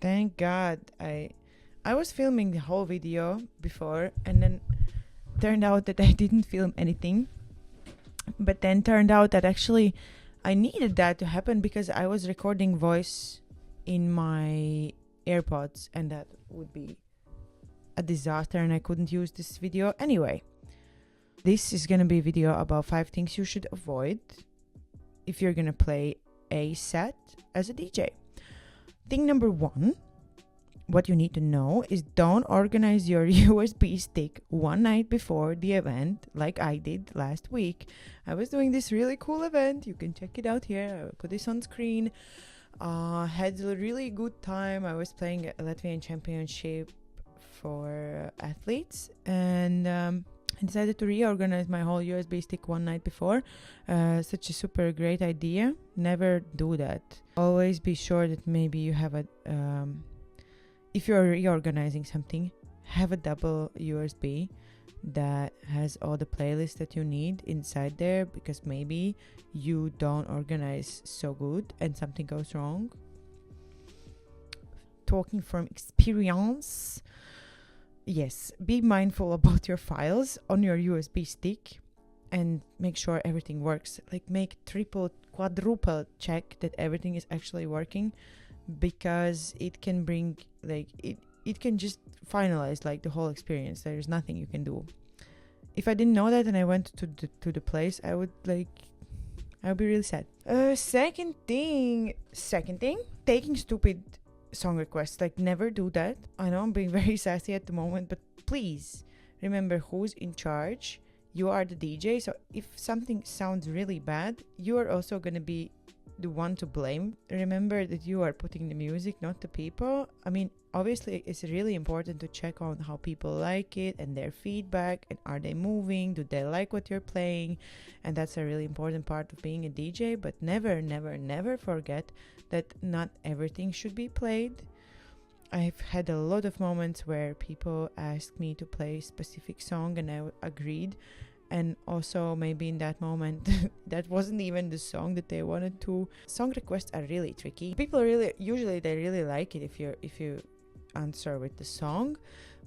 Thank God. I was filming the whole video before, and then turned out that I didn't film anything. But then turned out that actually I needed that to happen because I was recording voice in my AirPods, and that would be a disaster, and I couldn't use this video anyway. This is gonna be a video about 5 things you should avoid if you're gonna play a set as a DJ. Thing number 1, what you need to know is don't organize your USB stick one night before the event like I did last week. I was doing this really cool event. You can check it out here. I will put this on screen. Had a really good time. I was playing a Latvian championship for athletes, and I decided to reorganize my whole USB stick one night before. Such a super great idea. Never do that. Always be sure that maybe you have a if you're reorganizing something, have a double USB that has all the playlists that you need inside there, because maybe you don't organize so good and something goes wrong. Talking from experience, yes, be mindful about your files on your USB stick and make sure everything works. Like, make triple, quadruple check that everything is actually working, because it can bring, like, it can just finalize like the whole experience. There's nothing you can do. If I didn't know that and I went to the place, I would be really sad. Second thing, taking stupid song requests. Like, never do that. I know I'm being very sassy at the moment, but please remember who's in charge. You are the DJ, so if something sounds really bad, you are also gonna be the one to blame. Remember that you are putting the music, not the people. I mean, obviously it's really important to check on how people like it and their feedback, and are they moving, do they like what you're playing, and that's a really important part of being a DJ. But never forget that not everything should be played. I've had a lot of moments where people asked me to play a specific song and I agreed, and also maybe in that moment that wasn't even the song that they wanted to. Song requests are really tricky. People usually really like it if you answer with the song,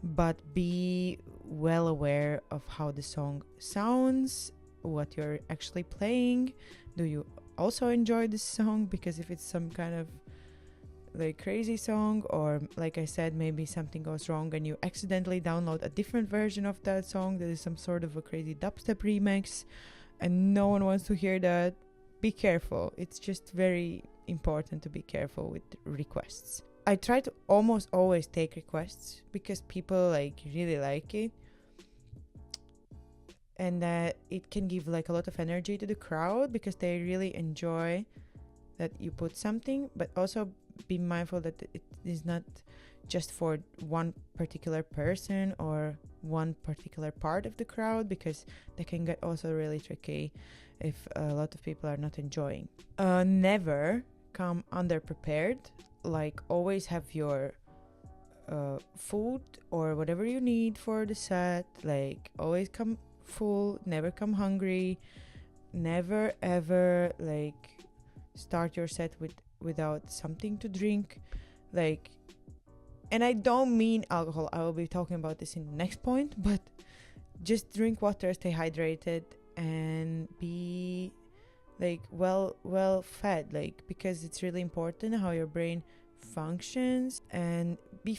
but be well aware of how the song sounds, what you're actually playing. Do you also enjoy this song? Because if it's some kind of like crazy song, or like I said, maybe something goes wrong and you accidentally download a different version of that song that is some sort of a crazy dubstep remix, and no one wants to hear that, be careful. It's just very important to be careful with requests. I try to almost always take requests because people like really like it, and that it can give like a lot of energy to the crowd because they really enjoy that you put something. But also be mindful that it is not just for one particular person or one particular part of the crowd, because that can get also really tricky if a lot of people are not enjoying. Never come underprepared. Like, always have your food or whatever you need for the set. Like, always come full, never come hungry. Never ever like start your set without something to drink. Like, and I don't mean alcohol, I will be talking about this in the next point, but just drink water, stay hydrated, and be like well fed, like, because it's really important how your brain functions. And be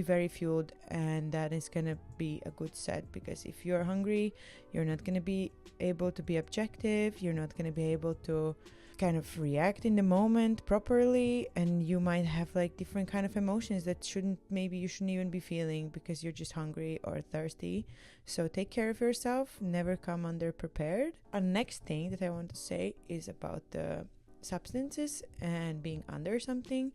very fueled, and that is gonna be a good set. Because if you're hungry, you're not gonna be able to be objective, you're not gonna be able to kind of react in the moment properly, and you might have like different kind of emotions that you shouldn't even be feeling because you're just hungry or thirsty. So take care of yourself, never come under prepared. A next thing that I want to say is about the substances and being under something.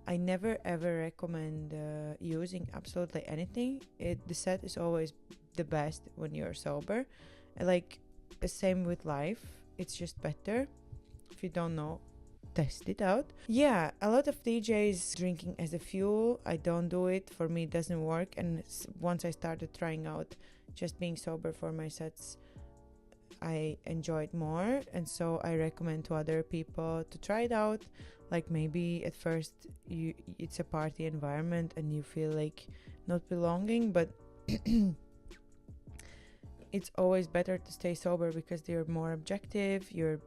I never ever recommend using absolutely anything. The set is always the best when you're sober. Like, the same with life, it's just better. If you don't know, test it out. Yeah, a lot of DJs drinking as a fuel. I don't do it. For me, it doesn't work. And once I started trying out just being sober for my sets, I enjoy it more. And so I recommend to other people to try it out. Like maybe at first it's a party environment and you feel like not belonging, but it's always better to stay sober because you're more objective. You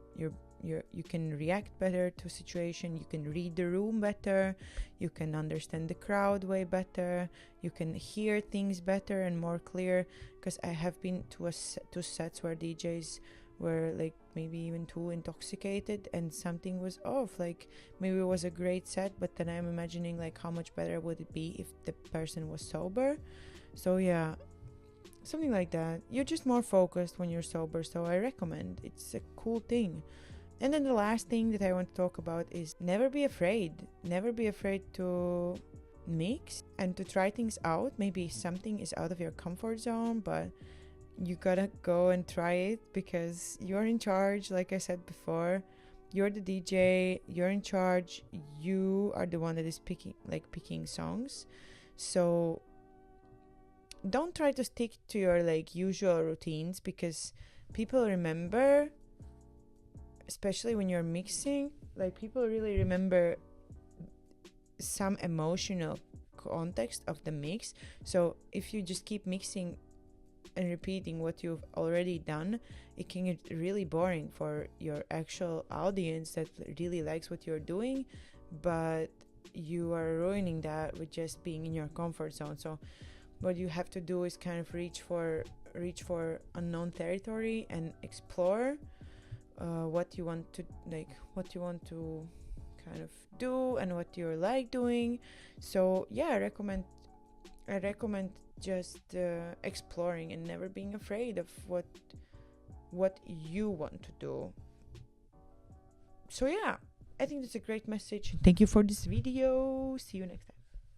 can react better to situation. You can read the room better. You can understand the crowd way better. You can hear things better and more clear. Because I have been to sets where DJs were like maybe even too intoxicated and something was off. Like maybe it was a great set, but then I'm imagining like how much better would it be if the person was sober. So yeah, something like that. You're just more focused when you're sober, so I recommend. It's a cool thing. And then the last thing that I want to talk about is never be afraid. Never be afraid to mix and to try things out. Maybe something is out of your comfort zone, but you gotta go and try it because you're in charge. Like I said before, you're the DJ, you're in charge. You are the one that is picking songs. So don't try to stick to your like usual routines, because people remember, especially when you're mixing, like people really remember some emotional context of the mix. So if you just keep mixing and repeating what you've already done, it can get really boring for your actual audience that really likes what you're doing, but you are ruining that with just being in your comfort zone. So what you have to do is kind of reach for unknown territory and explore what you want to kind of do and what you like doing. So yeah, I recommend just exploring and never being afraid of what you want to do. So yeah, I think that's a great message. Thank you for this video. See you next time.